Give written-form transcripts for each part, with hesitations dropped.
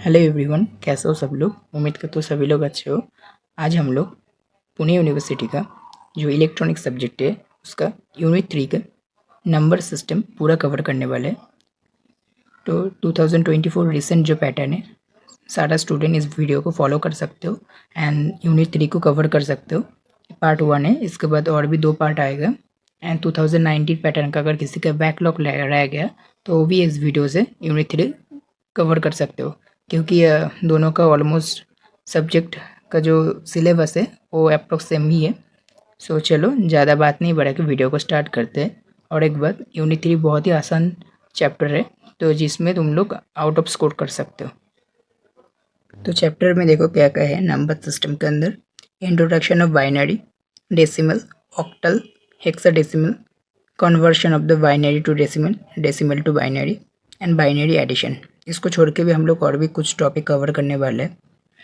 Hello everyone, कैसे हो सब लोग। उम्मीद करता हूँ सभी लोग अच्छे हो। आज हम लोग पुणे यूनिवर्सिटी का जो इलेक्ट्रॉनिक सब्जेक्ट है उसका यूनिट 3 का नंबर सिस्टम पूरा कवर करने वाले हैं। तो 2024 रिसेंट जो पैटर्न है, सारा स्टूडेंट इस वीडियो को फॉलो कर सकते हो एंड यूनिट 3 को कवर कर सकते हो। पार्ट 1 है, इसके बाद और भी 2 पार्ट आएगा। एंड 2019 पैटर्न का अगर किसी का बैकलॉग रह गया तो वो भी इस वीडियो से यूनिट 3 कवर कर सकते हो, क्योंकि दोनों का ऑलमोस्ट सब्जेक्ट का जो सिलेबस है वो अप्रोक्स सेम ही है। सो चलो ज़्यादा बात नहीं बढ़ा के वीडियो को स्टार्ट करते हैं। और एक बात, यूनिट 3 बहुत ही आसान चैप्टर है, तो जिसमें तुम लोग आउट ऑफ स्कोर कर सकते हो। तो चैप्टर में देखो क्या क्या है। नंबर सिस्टम के अंदर introduction of binary, decimal, octal, hexadecimal, conversion of the binary to decimal, decimal to binary and binary addition. इसको छोड़ के भी हम लोग और भी कुछ टॉपिक कवर करने वाले हैं,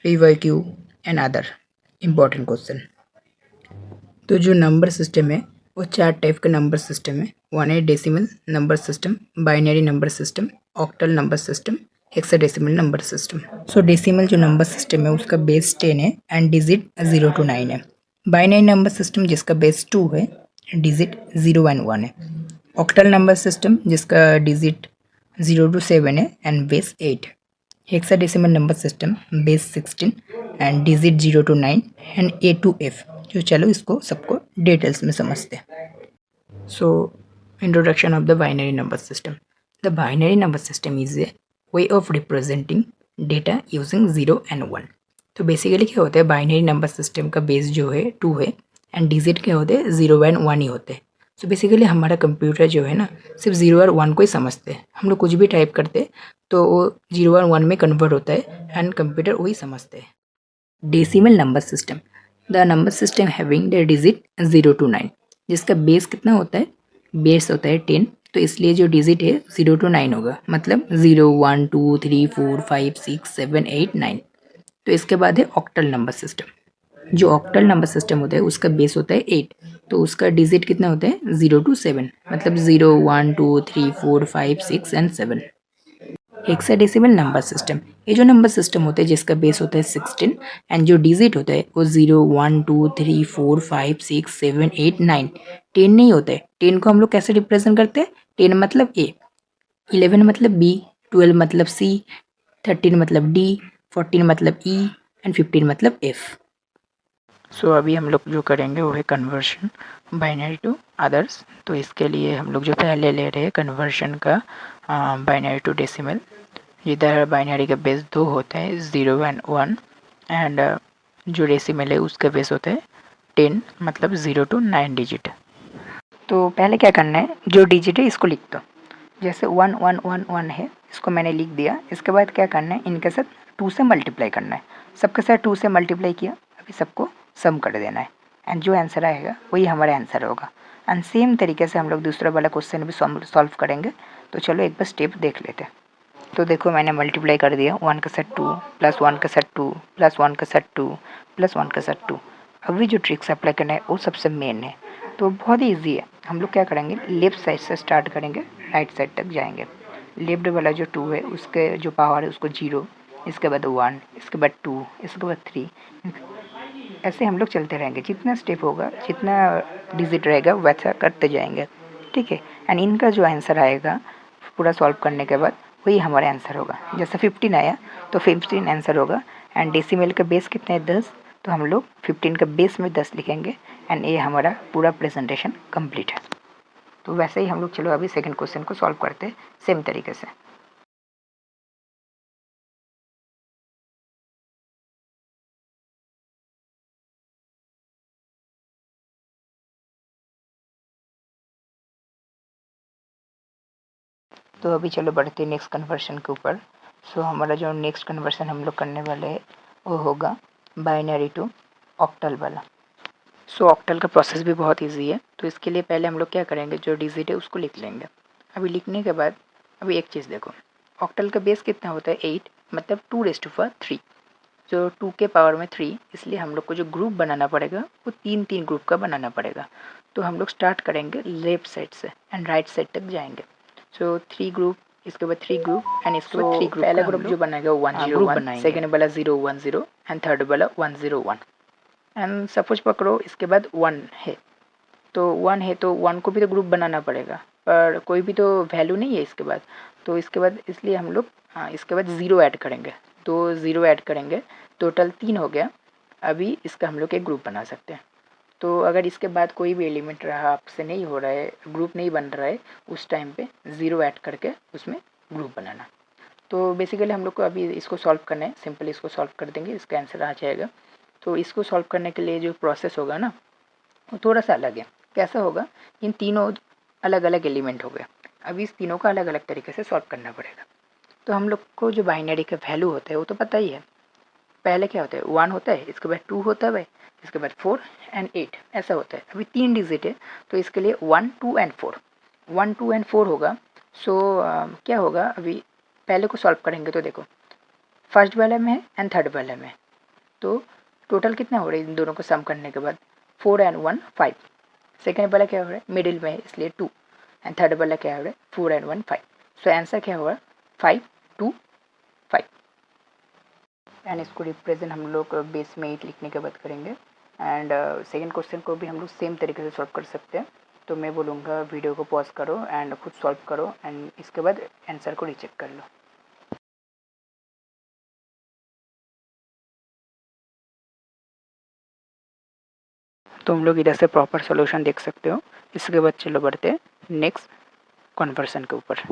PYQ and other important question. तो जो नंबर सिस्टम है वो 4 टाइप का नंबर सिस्टम है। वन है decimal number system, binary number system, octal number system, hexadecimal number system. सो डेसिमल जो नंबर सिस्टम है उसका बेस 10 है एंड डिजिट 0 to 9 है। बाइनरी नंबर सिस्टम जिसका बेस 2 है, डिजिट 0 and 1 है। ऑक्टल नंबर सिस्टम जिसका डिजिट 0 to 7 है एंड बेस 8 है। Hexadecimal number system base 16 and digit 0 to 9 and A to F। जो चलो इसको सबको डिटेल्स में समझते हैं। So introduction of the binary number system. The binary number system is a way of representing data using 0 and 1। तो basically क्या होता है, बाइनरी नंबर सिस्टम का बेस जो है 2 है एंड डिजिट क्या होते हैं 0 and 1 ही होते हैं। सो बेसिकली हमारा कंप्यूटर जो है ना सिर्फ 0 और 1 को ही समझते हैं। हम लोग कुछ भी टाइप करते हैं तो वो 0 और 1 में कन्वर्ट होता है एंड कंप्यूटर वही समझते हैं। Decimal number system, the number system having the digit 0 to 9, जिसका बेस कितना होता है, बेस होता है 10, तो इसलिए जो डिजिट है 0 to 9 होगा, मतलब 0 1 2 3 4 5 6 7 8 9। तो इसके बाद है ऑक्टल नंबर सिस्टम। जो ऑक्टल नंबर सिस्टम होता है उसका बेस होता है 8, तो उसका डिजिट कितना होता है 0 to 7, मतलब 0 1 2 3 4 5 6 and 7। हेक्साडेसिमल नंबर सिस्टम, ये जो नंबर सिस्टम होता है जिसका बेस होता है 16 एंड जो डिजिट होता है वो 0 1 2 3 4 5 6 7 8 9। 10 नहीं होता है। 10 को हम लोग कैसे रिप्रेजेंट करते हैं, 10 मतलब A, 11 मतलब B, 12 मतलब C, 13 मतलब D, 14 मतलब E एंड 15 मतलब F। सो अभी हम लोग जो करेंगे वो है कन्वर्शन बाइनरी टू अदर्स। तो इसके लिए हम लोग जो पहले ले रहे हैं कन्वर्शन का बाइनरी टू डेसिमल। इधर बाइनरी का बेस 2 होता है 0 and 1 एंड जो डेसिमल है उसका बेस होता है 10, मतलब 0 to 9 डिजिट। तो पहले क्या करना है, जो डिजिट है इसको लिख दो। जैसे 1 1 1 1 है, इसको मैंने लिख दिया। इसके बाद क्या करना है, इनके साथ 2 से मल्टीप्लाई करना है। सबके साथ 2 से मल्टीप्लाई किया, अभी सबको सम कर देना है एंड जो आंसर आएगा वही हमारा आंसर होगा। एंड सेम तरीके से हम लोग दूसरा वाला क्वेश्चन भी सॉल्व करेंगे। तो चलो एक बार स्टेप देख लेते हैं। तो देखो मैंने मल्टीप्लाई कर दिया, 1 के साथ 2 प्लस 1 के साथ 2 प्लस 1 के साथ 2 प्लस 1 के साथ 2। अभी जो ट्रिक्स अप्लाई करना है वो सबसे मेन है, तो बहुत ही ईजी है। हम लोग क्या करेंगे, लेफ्ट साइड से स्टार्ट करेंगे, राइट साइड तक जाएंगे। लेफ्ट वाला जो 2 है उसके जो पावर है उसको 0, इसके बाद 1, इसके बाद 2, इसके बाद 3, ऐसे हम लोग चलते रहेंगे। जितना स्टेप होगा, जितना डिजिट रहेगा वैसा करते जाएंगे, ठीक है। एंड इनका जो आंसर आएगा पूरा सॉल्व करने के बाद वही हमारा आंसर होगा। जैसे 15 आया तो 15 आंसर होगा एंड डेसिमल का बेस कितना है 10, तो हम लोग 15 का बेस में 10 लिखेंगे एंड ये हमारा पूरा प्रेजेंटेशन कंप्लीट है। तो वैसे ही हम लोग चलो अभी सेकंड क्वेश्चन को सॉल्व करते हैं सेम तरीके से। तो अभी चलो बढ़ते हैं नेक्स्ट कन्वर्शन के ऊपर। सो हमारा जो नेक्स्ट कन्वर्शन हम लोग करने वाले हैं वो होगा बाइनरी टू ऑक्टल वाला। सो ऑक्टल का प्रोसेस भी बहुत इजी है। तो इसके लिए पहले हम लोग क्या करेंगे, जो डिजिट है उसको लिख लेंगे। अभी लिखने के बाद अभी एक चीज़ देखो, ऑक्टल का बेस कितना होता है 8, मतलब 2⁻3। जो 2 के पावर में 3, इसलिए हम लोग को जो ग्रुप बनाना पड़ेगा वो 3 ग्रुप का बनाना पड़ेगा। तो हम लोग स्टार्ट करेंगे लेफ्ट साइड से एंड राइट साइड तक जाएंगे। सो 3 ग्रुप इसके बाद 3 ग्रुप एंड इसके बाद 3 ग्रुप। पहला ग्रुप जो बनाएगा 101, सेकंड वाला 010 एंड थर्ड वाला 101 एंड सपोज पकड़ो इसके बाद 1 है, तो 1 है तो 1 को भी तो ग्रुप बनाना पड़ेगा, पर कोई भी तो वैल्यू नहीं है इसके बाद, तो इसके बाद इसलिए हम लोग इसके बाद 0 ऐड करेंगे, तो 0 ऐड करेंगे, टोटल 3 हो गया। अभी इसका हम लोग एक ग्रुप बना सकते हैं। तो अगर इसके बाद कोई भी एलिमेंट रहा आपसे नहीं हो रहा है, ग्रुप नहीं बन रहा है, उस टाइम पे 0 ऐड करके उसमें ग्रुप बनाना। तो बेसिकली हम लोग को अभी इसको सॉल्व करना है, सिंपल इसको सॉल्व कर देंगे, इसका आंसर आ जाएगा। तो इसको सॉल्व करने के लिए जो प्रोसेस होगा ना वो थोड़ा सा अलग है। कैसा होगा, इन तीनों अलग अलग एलिमेंट हो गए, अभी इस तीनों का अलग अलग तरीके से सॉल्व करना पड़ेगा। तो हम लोग को जो बाइनरी का वैल्यू होता है वो तो पता ही है, पहले क्या होता है 1 होता है, इसके बाद 2 होता है, इसके बाद 4 एंड 8 ऐसा होता है। अभी 3 डिजिट है तो इसके लिए 1 2 एंड 4, 1 2 एंड 4 होगा। सो क्या होगा, अभी पहले को सॉल्व करेंगे तो देखो फर्स्ट वाले में है एंड थर्ड वाले में, तो टोटल कितना हो रहा है इन दोनों को सम करने के बाद 4 एंड 1 5। सेकेंड वाला क्या हो रहा है मिडिल में है इसलिए 2 एंड थर्ड वाला क्या हो रहा है 4 एंड 1 5। सो आंसर क्या होगा 5 2 5 एंड इसको रिप्रेजेंट हम लोग बेस में 8 लिखने के बाद करेंगे। एंड सेकेंड क्वेश्चन को भी हम लोग सेम तरीके से सॉल्व कर सकते हैं। तो मैं बोलूँगा वीडियो को पॉज करो एंड खुद सॉल्व करो एंड इसके बाद आंसर को रीचेक कर लो। तो हम लोग इधर से प्रॉपर सॉल्यूशन देख सकते हो। इसके बाद चलो बढ़ते नेक्स्ट कन्वर्सन के ऊपर।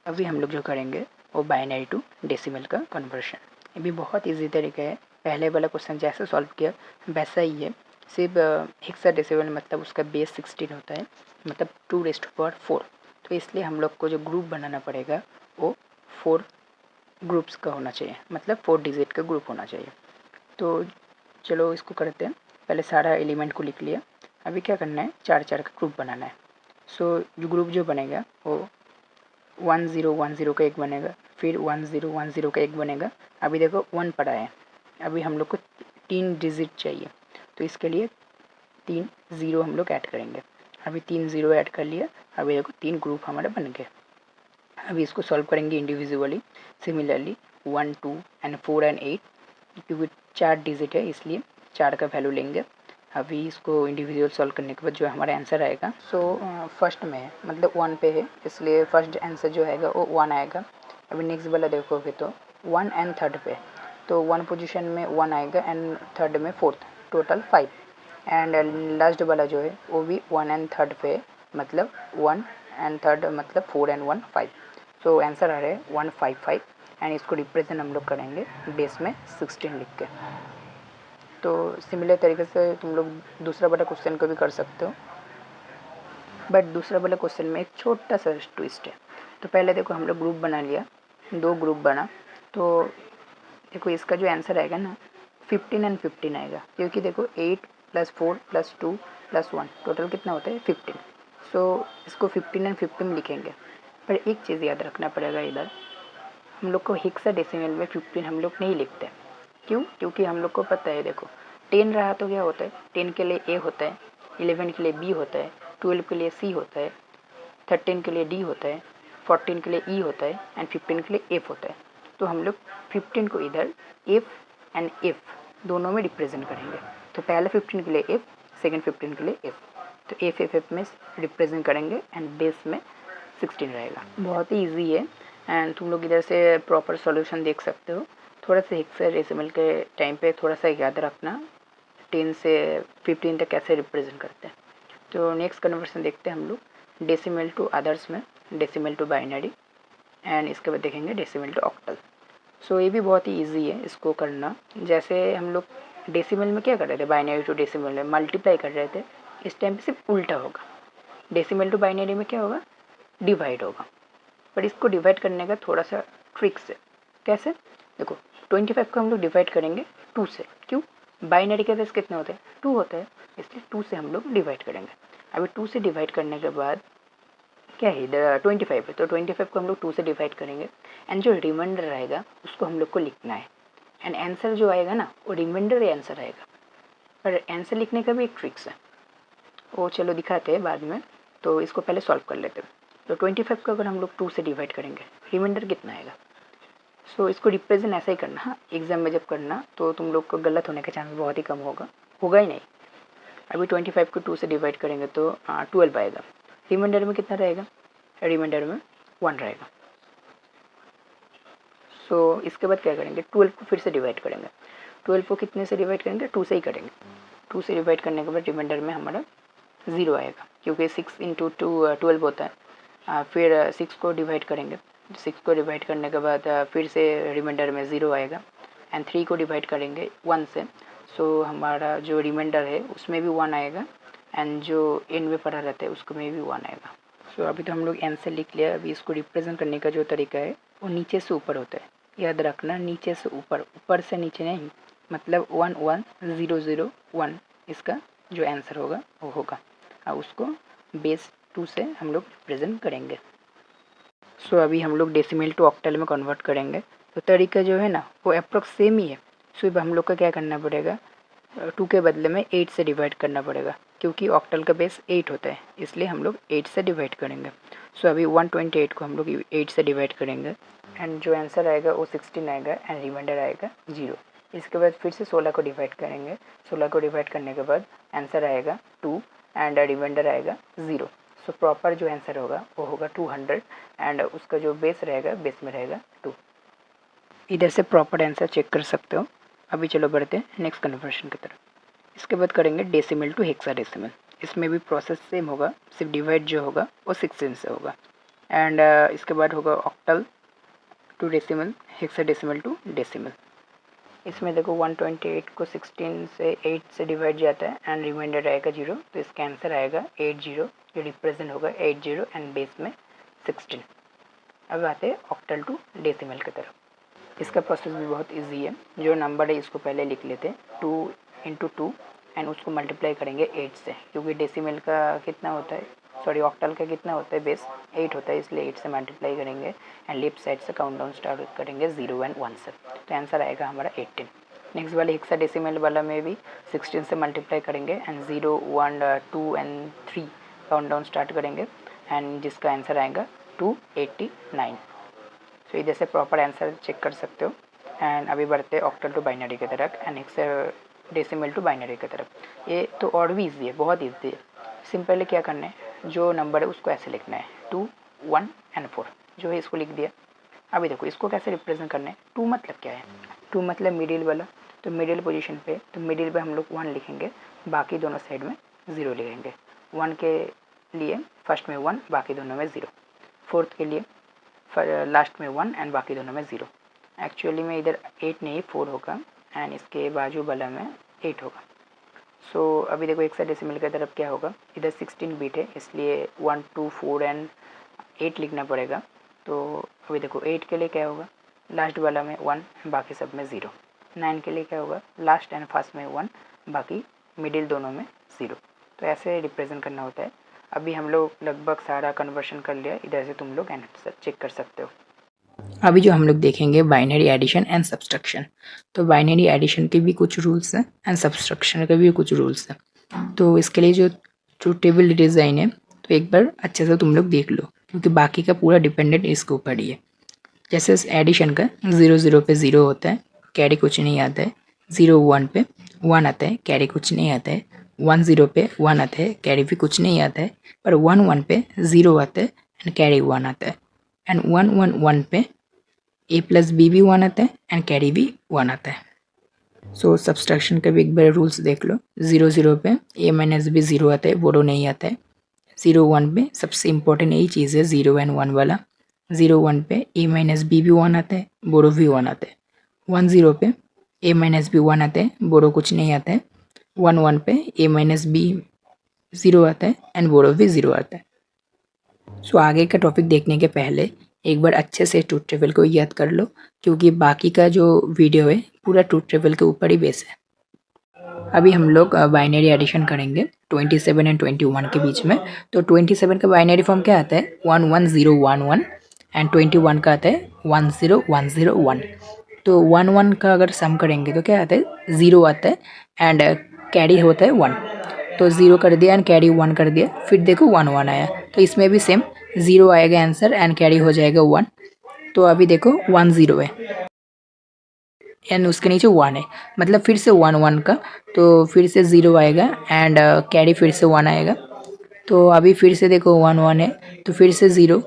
अभी हम लोग जो करेंगे वो बाइनरी टू डेसिमल का कन्वर्शन। ये भी बहुत इजी तरीका है, पहले वाला क्वेश्चन जैसे सॉल्व किया वैसा ही है, सिर्फ हेक्साडेसिमल मतलब उसका बेस 16 होता है, मतलब 2⁴। तो इसलिए हम लोग को जो ग्रुप बनाना पड़ेगा वो 4 ग्रुप्स का होना चाहिए, मतलब 4 डिजिट का ग्रुप होना चाहिए। तो चलो इसको करते हैं, पहले सारा एलिमेंट को लिख लिया। अभी क्या करना है 4 4 का ग्रुप बनाना है। सो जो ग्रुप जो बनेगा वो 1010 का एक बनेगा, फिर 1010 का एक बनेगा। अभी देखो 1 पड़ा है, अभी हम लोग को 3 डिजिट चाहिए, तो इसके लिए 3 0 हम लोग ऐड करेंगे। अभी 3 0 ऐड कर लिया, अभी देखो 3 ग्रुप हमारे बन गए। अभी इसको सॉल्व करेंगे इंडिविजुअली। सिमिलरली 1 2 एंड 4 एंड 8, क्योंकि 4 डिजिट है इसलिए 4 का वैल्यू लेंगे। अभी इसको इंडिविजुअल सॉल्व करने के बाद जो हमारा आंसर आएगा, सो फर्स्ट में है मतलब 1 पे है, इसलिए फर्स्ट आंसर जो आएगा वो 1 आएगा। अभी नेक्स्ट वाला देखोगे तो 1 एंड थर्ड पे, तो 1 पोजीशन में 1 आएगा एंड थर्ड में 4th, टोटल 5। एंड लास्ट वाला जो है वो भी 1 एंड थर्ड पे, मतलब 1 एंड थर्ड मतलब 4 एंड 1 5। सो आंसर आ रहा है 155 एंड इसको रिप्रेजेंट हम लोग करेंगे बेस में 16 लिख के। तो सिमिलर तरीके से तुम लोग दूसरा वाला क्वेश्चन को भी कर सकते हो, बट दूसरा वाला क्वेश्चन में एक छोटा सा ट्विस्ट है। तो पहले देखो हम लोग ग्रुप बना लिया, 2 ग्रुप बना, तो देखो इसका जो आंसर आएगा ना 15 एंड 15 आएगा, क्योंकि देखो 8 + 4 + 2 + 1 टोटल कितना होता है 15। सो इसको 15 एंड 15 लिखेंगे। पर एक चीज़ याद रखना पड़ेगा, इधर हम लोग को हेक्साडेसिमल में 15 हम लोग नहीं लिखते। क्यों? क्योंकि हम लोग को पता है देखो 10 रहा तो क्या होता है 10 के लिए ए होता है, 11 के लिए बी होता है, 12 के लिए सी होता है, 13 के लिए डी होता है, 14 के लिए ई होता है एंड 15 के लिए एफ होता है। तो हम लोग 15 को इधर एफ एंड एफ दोनों में रिप्रेजेंट करेंगे। तो पहले 15 के लिए एफ, सेकेंड 15 के लिए एफ, तो एफ एफ एफ में रिप्रेजेंट करेंगे एंड बेस में 16 रहेगा। बहुत ही ईजी है एंड तुम लोग इधर से प्रॉपर सॉल्यूशन देख सकते हो। थोड़ा सा हेक्साडेसिमल के टाइम पे थोड़ा सा याद रखना 10 से 15 तक कैसे रिप्रेजेंट करते हैं। तो नेक्स्ट कन्वर्सन देखते हैं हम लोग डेसिमल टू अदर्स में, डेसिमल टू बाइनरी एंड इसके बाद देखेंगे डेसिमल टू ऑक्टल। सो ये भी बहुत ही ईजी है इसको करना। जैसे हम लोग डेसिमल में क्या कर रहे थे, बाइनरी टू डेसिमल में मल्टीप्लाई कर रहे थे, इस टाइम पे सिर्फ उल्टा होगा। डेसिमल टू बाइनरी में क्या होगा डिवाइड होगा, पर इसको डिवाइड करने का थोड़ा सा ट्रिक्स है। कैसे? देखो 25 को हम लोग डिवाइड करेंगे 2 से। क्यों? बाइनरी के बेस कितने होते हैं 2 होते हैं, इसलिए 2 से हम लोग डिवाइड करेंगे। अभी 2 से डिवाइड करने के बाद क्या है इधर 25 है, तो 25 को हम लोग 2 से डिवाइड करेंगे एंड जो रिमाइंडर रहेगा उसको हम लोग को लिखना है एंड आंसर जो आएगा ना वो रिमाइंडर आंसर आएगा। पर आंसर लिखने का भी एक ट्रिक्स है, वो चलो दिखाते हैं बाद में। तो इसको पहले सॉल्व कर लेते हैं। तो 25 को अगर हम लोग 2 से डिवाइड करेंगे रिमाइंडर कितना आएगा। सो इसको रिप्रेजेंट ऐसा ही करना। हाँ, एग्जाम में जब करना तो तुम लोग को गलत होने का चांस बहुत ही कम होगा ही नहीं। अभी 25 को 2 से डिवाइड करेंगे तो 12 आएगा। रिमाइंडर में कितना रहेगा, रिमाइंडर में 1 रहेगा। सो इसके बाद क्या करेंगे, 12 को फिर से डिवाइड करेंगे। 12 को कितने से डिवाइड करेंगे, 2 से ही करेंगे। 2 से डिवाइड करने के बाद रिमाइंडर में हमारा 0 आएगा, क्योंकि 6 इंटू 12 होता है। फिर 6 को डिवाइड करेंगे। 6 को डिवाइड करने के बाद फिर से रिमाइंडर में 0 आएगा। एंड 3 को डिवाइड करेंगे 1 से। सो हमारा जो रिमाइंडर है उसमें भी 1 आएगा, एंड जो एंड में पड़ा रहता है उसको में भी 1 आएगा। सो अभी तो हम लोग आंसर लिख लिया। अभी इसको रिप्रेजेंट करने का जो तरीका है वो नीचे से ऊपर होता है, याद रखना, नीचे से ऊपर, ऊपर से नीचे नहीं। मतलब 1 1 0 0 1 इसका जो आंसर होगा वो होगा, और उसको बेस 2 से हम लोग रिप्रेजेंट करेंगे। सो अभी हम लोग डेसिमल टू ऑक्टल में कन्वर्ट करेंगे। तो तरीका जो है ना वो अप्रोक्स सेम ही है। सो अब हम लोग का क्या करना पड़ेगा, 2 के बदले में 8 से डिवाइड करना पड़ेगा, क्योंकि ऑक्टल का बेस 8 होता है, इसलिए हम लोग 8 से डिवाइड करेंगे। सो अभी 128 को हम लोग 8 से डिवाइड करेंगे, एंड जो आंसर आएगा वो 16 आएगा, एंड रिमाइंडर आएगा 0। इसके बाद फिर से 16 को डिवाइड करेंगे। 16 को डिवाइड करने के बाद आंसर आएगा 2, एंड रिमाइंडर आएगा 0। सो प्रॉपर जो आंसर होगा वो होगा 200, एंड उसका जो बेस रहेगा, बेस में रहेगा 2। इधर से प्रॉपर आंसर चेक कर सकते हो। अभी चलो बढ़ते हैं नेक्स्ट कन्वर्शन की तरफ। इसके बाद करेंगे डेसिमल टू हेक्साडेसिमल। इसमें भी प्रोसेस सेम होगा, सिर्फ डिवाइड जो होगा वो 16 से होगा। एंड इसके बाद होगा octal to decimal, hexadecimal to decimal. इसमें देखो 128 को 16 से 8 से डिवाइड जाता है, एंड रिमाइंडर आएगा 0। तो इसका आंसर आएगा 80, जो रिप्रेजेंट होगा 80, एंड बेस में 16। अब आते हैं ऑक्टल टू डेसिमल की तरफ। इसका प्रोसेस भी बहुत इजी है। जो नंबर है इसको पहले लिख लेते हैं, 2 इंटू 2, एंड उसको मल्टीप्लाई करेंगे 8 से, क्योंकि डेसिमल का कितना होता है, सॉरी ऑक्टल का कितना होता है, बेस 8 होता है, इसलिए 8 से मल्टीप्लाई करेंगे, एंड लेफ्ट साइड से काउंट डाउन स्टार्ट करेंगे 0 एंड 1 से। तो आंसर आएगा हमारा 18। नेक्स्ट वाले हेक्साडेसिमल वाला में भी 16 से मल्टीप्लाई करेंगे, and 0 1 2 and 3 count down start करेंगे, एंड जिसका आंसर आएगा 289। तो इधर से प्रॉपर आंसर चेक कर सकते हो। एंड अभी बढ़ते हैं ऑक्टल टू बाइनरी की तरफ, एंड हेक्साडेसिमल टू बाइनरी की तरफ। ये तो और भी ईजी है, बहुत ईजी है। सिंपली क्या करना है, जो नंबर है उसको ऐसे लिखना है, 2 1 एंड 4, जो है इसको लिख दिया। अभी देखो इसको कैसे रिप्रेजेंट करना है। 2 मतलब क्या है, 2 मतलब मिडिल वाला, तो मिडिल पोजीशन पे, तो मिडिल पे हम लोग 1 लिखेंगे, बाकी दोनों साइड में 0 लिखेंगे। 1 के लिए फर्स्ट में 1, बाकी दोनों में 0। फोर्थ के लिए लास्ट में 1, एंड बाकी दोनों में 0। एक्चुअली में इधर 8 नहीं 4 होगा, एंड इसके बाजू वाला में 8 होगा। सो अभी देखो हेक्साडेसिमल की तरफ क्या होगा, इधर 16 बीट है, इसलिए 1 2 4 एंड 8 लिखना पड़ेगा। तो अभी देखो 8 के लिए क्या होगा, लास्ट वाला में 1, बाकी सब में 0। 9 के लिए क्या होगा, लास्ट एंड फर्स्ट में 1, बाकी मिडिल दोनों में 0। तो ऐसे रिप्रेजेंट करना होता है। अभी हम लोग लगभग सारा कन्वर्शन कर लिया, इधर से तुम लोग आंसर चेक कर सकते हो। अभी जो हम लोग देखेंगे बाइनरी एडिशन एंड सब्सट्रैक्शन। तो बाइनरी एडिशन के भी कुछ रूल्स हैं, एंड सब्सट्रैक्शन के भी कुछ रूल्स हैं। तो इसके लिए जो ट्रूथ टेबल डिज़ाइन है, तो एक बार अच्छे से तुम लोग देख लो, क्योंकि बाकी का पूरा डिपेंडेंट इसके ऊपर ही है। जैसे एडिशन का 0 0 पे 0 होता है, कैरी कुछ नहीं आता है। 0 1 पे 1 आता है, कैरी कुछ नहीं आता है। 1 0 पे 1 आता है, कैरी भी कुछ नहीं आता है। पर 1 1 पे 0 आता है, एंड कैरी 1 आता है। एंड 1 1 1 पे a प्लस बी भी 1 आता है, एंड कैरी भी 1 आता है। सो सब्सट्रैक्शन के भी एक बार रूल्स देख लो। 0 0 पे a माइनस बी 0 आता है, बोरो नहीं आता है। 0 1 पे सबसे इंपॉर्टेंट यही चीज़ है, 0 एंड 1 वाला। 0 1 पे a माइनस बी भी 1 आता है, बोरो भी 1 आता है। 1 0 पे a माइनस बी 1 आता है, बोरो कुछ नहीं आता है। 1 1 पे a माइनस बी 0 आता है, एंड बोरो भी 0 आता है। सो आगे का टॉपिक देखने के पहले एक बार अच्छे से ट्रूथ टेबल को याद कर लो, क्योंकि बाकी का जो वीडियो है पूरा ट्रूथ टेबल के ऊपर ही बेस है। अभी हम लोग बाइनरी एडिशन करेंगे 27 एंड 21 के बीच में। तो 27 का बाइनरी फॉर्म क्या आता है, 1 1 0 1 1, एंड 21 का आता है 1 0 1 0 1। तो 1 1 का अगर सम करेंगे तो क्या आता है, 0 आता है, एंड कैरी होता है 1। तो 0 कर दिया एंड कैरी 1 कर दिया, फिर देखो 1 1 आया। तो इसमें भी सेम 0 आएगा आंसर एंड कैरी हो जाएगा 1। तो अभी देखो 1 0 है एंड उसके नीचे 1 है, मतलब फिर से 1 1 का, तो फिर से 0 आएगा एंड कैरी फिर से 1 आएगा। तो अभी फिर से देखो 1 1 है, तो फिर से 0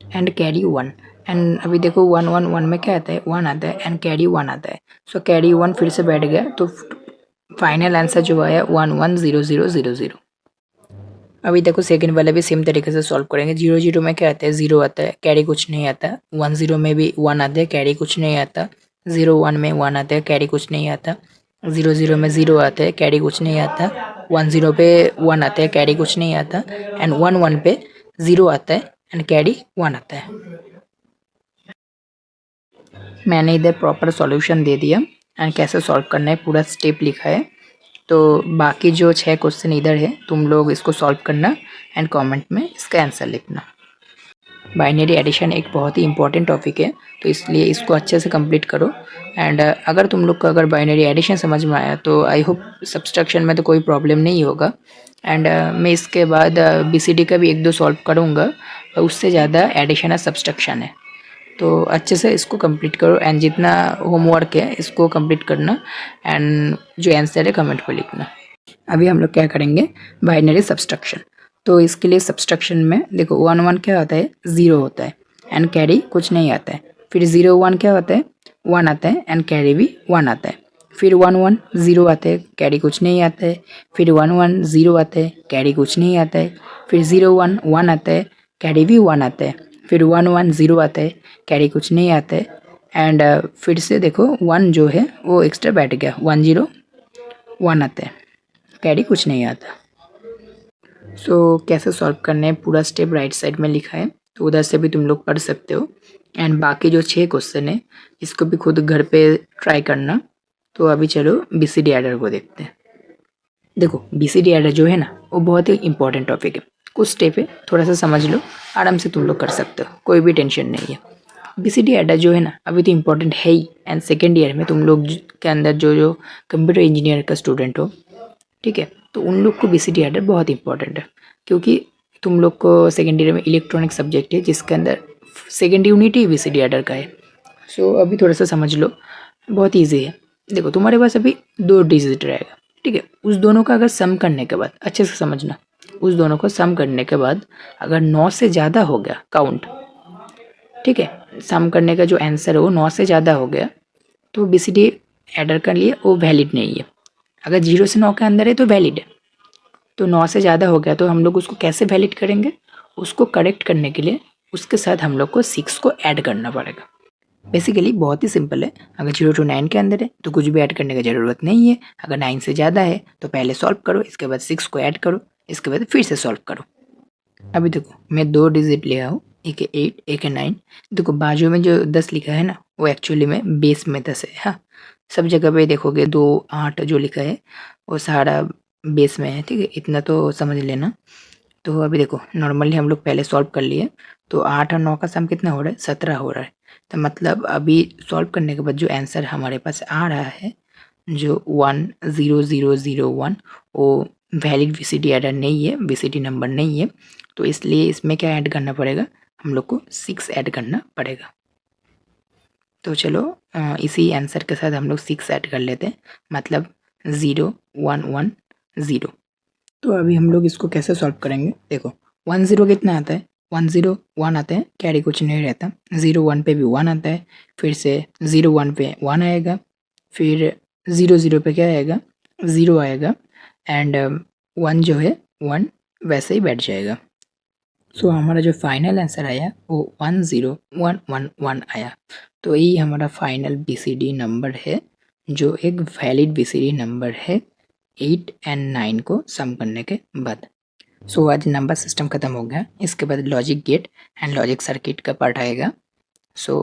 एंड कैरी 1। एंड अभी देखो 1 1 1 में क्या आता है, 1 आता है एंड कैरी 1 आता है। सो कैरी 1 फिर से बैठ गया, तो फाइनल आंसर जो आया 1 1 0 0 0 0। अभी देखो सेकंड वाला भी सेम तरीके से सॉल्व करेंगे। 0 0 में क्या आता है, 0 आता है, कैरी कुछ नहीं आता। 1 0 में भी 1 आता है, कैरी कुछ नहीं आता। 0 1 में 1 आता है, कैरी कुछ नहीं आता। 0 0 में 0 आता है, कैरी कुछ नहीं आता। 1 0 पे 1 आता है, कैरी कुछ नहीं आता। एंड 1 1 पे 0 आता है एंड कैरी 1 आता है। मैंने इधर प्रॉपर सॉल्यूशन दे दिया एंड कैसे सॉल्व करना है पूरा स्टेप लिखा है। तो बाकी जो 6 क्वेश्चन इधर है, तुम लोग इसको सॉल्व करना एंड कमेंट में इसका आंसर लिखना। बाइनरी एडिशन एक बहुत ही इंपॉर्टेंट टॉपिक है, तो इसलिए इसको अच्छे से कंप्लीट करो। एंड अगर तुम लोग को अगर बाइनरी एडिशन समझ में आया तो आई होप सब्सट्रैक्शन में तो कोई प्रॉब्लम नहीं होगा। एंड मैं इसके बाद बीसीडी का भी 1 2 सॉल्व करूँगा, उससे ज़्यादा एडिशन है सब्सट्रैक्शन है। तो अच्छे से इसको कंप्लीट करो एंड जितना होमवर्क है इसको कंप्लीट करना एंड जो आंसर है कमेंट पर लिखना। अभी हम लोग क्या करेंगे, बाइनरी सब्सट्रैक्शन। तो इसके लिए सब्सट्रैक्शन में देखो 1 1 क्या होता है, 0 होता है एंड कैरी कुछ नहीं आता है। फिर 0 1 क्या होता है, 1 आता है एंड कैरी भी 1 आता है। फिर 1 1 0 आता है, कैरी कुछ नहीं आता है। फिर 1 1 0 आता है, कैरी कुछ नहीं आता है। फिर 0 1 1 आता है, कैरी भी 1 आता है। फिर 1 1 0 आता है, कैरी कुछ नहीं आता है। एंड फिर से देखो 1 जो है वो एक्स्ट्रा बैठ गया, 1 0 1 आता है, कैरी कुछ नहीं आता। सो कैसे सॉल्व करना है पूरा स्टेप राइट साइड में लिखा है, तो उधर से भी तुम लोग पढ़ सकते हो। एंड बाकी जो 6 क्वेश्चन है इसको भी खुद घर पे ट्राई करना। तो अभी चलो बीसीडी एडर को देखते हैं। देखो बीसीडी एडर जो है ना वो बहुत ही इंपॉर्टेंट टॉपिक है। कुछ स्टेप है, थोड़ा सा समझ लो, आराम से तुम लोग कर सकते हो, कोई भी टेंशन नहीं है। बीसीडी एडर जो है ना अभी तो इम्पोर्टेंट है ही। एंड सेकेंड ईयर में तुम लोग के अंदर जो कंप्यूटर इंजीनियर का स्टूडेंट हो, ठीक है, तो उन लोग को बीसीडी एडर बहुत इंपॉर्टेंट है, क्योंकि तुम लोग को सेकेंड ईयर में इलेक्ट्रॉनिक सब्जेक्ट है जिसके अंदर सेकेंड यूनिट ही बीसीडी एडर का है। सो अभी थोड़ा सा समझ लो, बहुत ईजी है। देखो तुम्हारे पास अभी 2 डिजिट रहेगा, ठीक है, उस दोनों का अगर सम करने के बाद, अच्छे से समझना, उस दोनों को सम करने के बाद अगर 9 से ज़्यादा हो गया काउंट, ठीक है, सम करने का जो आंसर है वो 9 से ज़्यादा हो गया, तो बीसीडी एडर के लिए वो वैलिड नहीं है। अगर 0 से 9 के अंदर है तो वैलिड है। तो 9 से ज़्यादा हो गया तो हम लोग उसको कैसे वैलिड करेंगे, उसको करेक्ट करने के लिए उसके साथ हम लोग को 6 को ऐड करना पड़ेगा। बेसिकली बहुत ही सिंपल है। अगर 0 to 9 के अंदर है तो कुछ भी ऐड करने की ज़रूरत नहीं है। अगर 9 से ज़्यादा है तो पहले सॉल्व करो, इसके बाद 6 को ऐड करो, इसके बाद फिर से सॉल्व करो। अभी देखो मैं 2 डिजिट ले आऊँ, एक है 8 एक है 9। देखो बाजू में जो 10 लिखा है ना वो एक्चुअली में बेस में 10 है। हाँ, सब जगह पे देखोगे 2 8 जो लिखा है वो सारा बेस में है, ठीक है, इतना तो समझ लेना। तो अभी देखो नॉर्मली हम लोग पहले सॉल्व कर लिए, तो 8 और 9 का सम कितना हो रहा है, 17 हो रहा है। तो मतलब अभी सॉल्व करने के बाद जो आंसर हमारे पास आ रहा है, जो 1 0 0 0 1, वो वैलिड बीसीडी एडर नहीं है, बीसीडी नंबर नहीं है। तो इसलिए इसमें क्या ऐड करना पड़ेगा, हम लोग को 6 ऐड करना पड़ेगा। तो चलो इसी आंसर के साथ हम लोग 6 ऐड कर लेते हैं, मतलब 0 1 1 0। तो अभी हम लोग इसको कैसे सॉल्व करेंगे, देखो 1 0 कितना आता है, 1 0 1 आता है, कैरी कुछ नहीं रहता। 0 1 पे भी 1 आता है, फिर से 0 1 पे 1 आएगा, फिर 0 0 पे क्या आएगा, 0 आएगा एंड 1 जो है 1 वैसे ही बैठ जाएगा। सो हमारा जो फाइनल आंसर आया वो 1 0 1 1 1 आया। तो यही हमारा फाइनल बीसीडी नंबर है, जो एक वैलिड बीसीडी नंबर है 8 एंड 9 को सम करने के बाद। सो आज नंबर सिस्टम ख़त्म हो गया, इसके बाद logic gate and logic circuit का पार्ट आएगा। सो